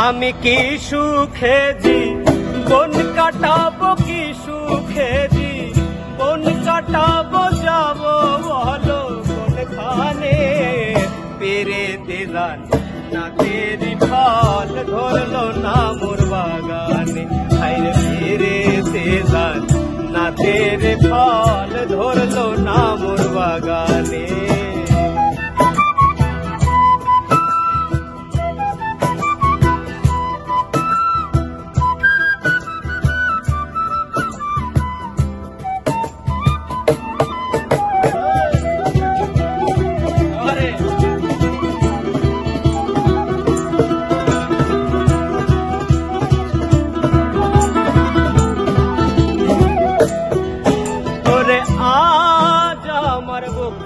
আমি কি সুখে বন কাটাবো, কি সুখে বন কাটাবো, যাবো বলো কোনখানে। পেরেতে জান না তেরি ফল ধরলো না মোর বাগানে। হায়রে পেরেতে জান না তেরে ফল ধরলো না মোর বাগানে।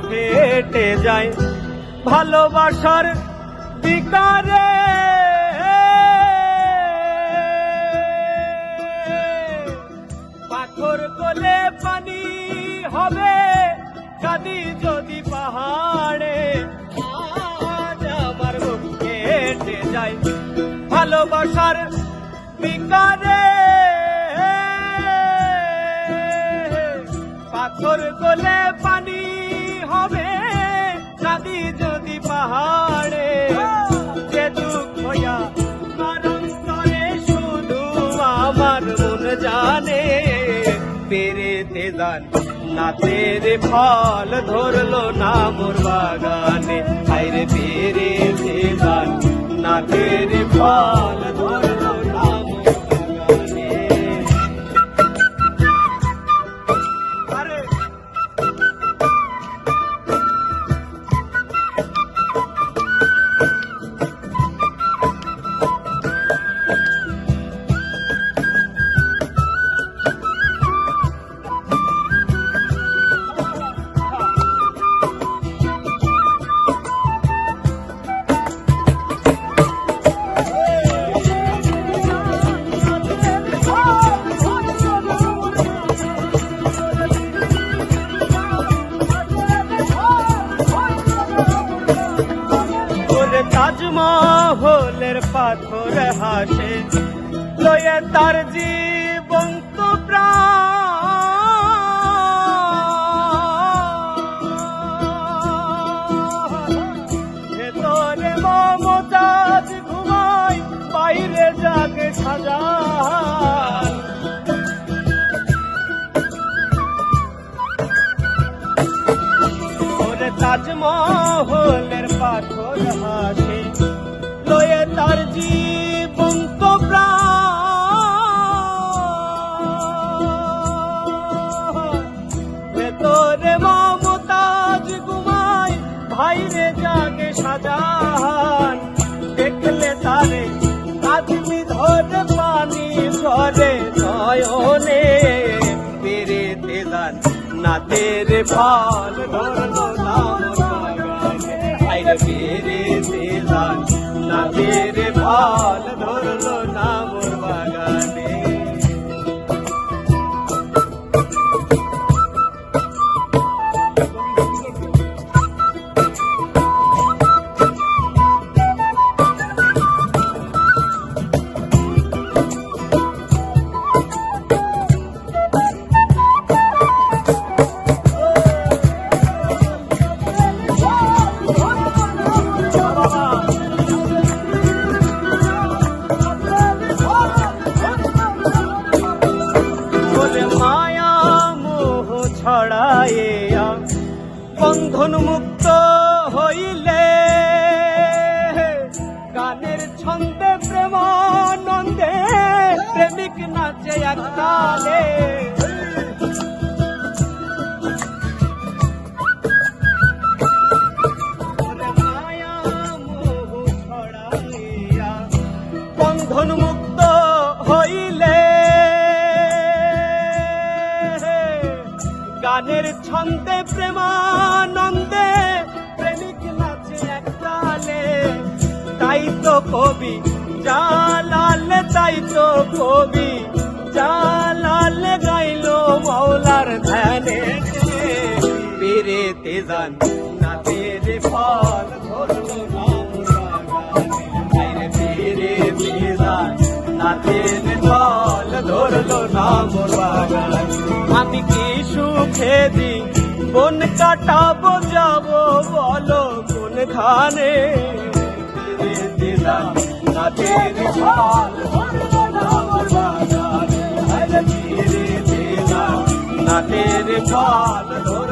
ফেটে যায় ভালোবাসার বিকারে, পাথর গলে পানি হবে কাঁদি যদি পাহাড়ে। আজ আমার বুক ফেটে যায় ভালোবাসার বিকারে, পাথর গলে পানি হবে নদী যদি পাহাড়ে। যে দুঃখ আমার অন্তরে শুধু আমার মন জানে। পেরেতে জান না তেরে ফল ধরলো না মোর বাগানে। হায়রে পেরেতে জান না তেরে ফল ধরলো না মোর বাগানে। তাজমহলের পাথর হাসে লয়ে তার জীবন্ত প্রাণ। ভেতরে মমতাজ ঘুমায় বাইরে জাগে শাহজাহান। ওরে তাজমহলের পাথর হাসে লয়ে তার জীবন্ত প্রাণ। ভেতরে মমতাজ ঘুমায় বাইরে জাগে শাহজাহান। দেখলে তারে আদমি ধরে পানি ঝরে নয়নে। পেরেতে জান না তেরে ফল ধরলো না মোর বাগানে। হায়রে পেরেতে জান না তেরে ফল ধরলো না মোর বাগানে। ছড়াইয়া বন্ধন মুক্ত হইলে গানের ছন্দে প্রেমানন্দে প্রেমিক নাচে একতালে। মায়া মোহ ছড়াইয়া বন্ধন মুক্ত হইলে গানের ছন্দে প্রেমানন্দে প্রেমিক নাচে একতালে। তাই তো কবি জালাল, তাই তো কবি জালাল গাইলো মৌলার ধ্যানে। পেরেতে জান না তেরে ফল ধরলো না মোর বাগানে। হায়রে পেরেতে নাতের ফল ধরলো না মোর বাগান। আমি কি সুখে দি কোন কাটাবো যাবো বলো কোন ধানে, তীরে দিলাম নাতের ফল ধরলো না মোর বাগান। তীরে দিলাম নাতের ফল ধরলো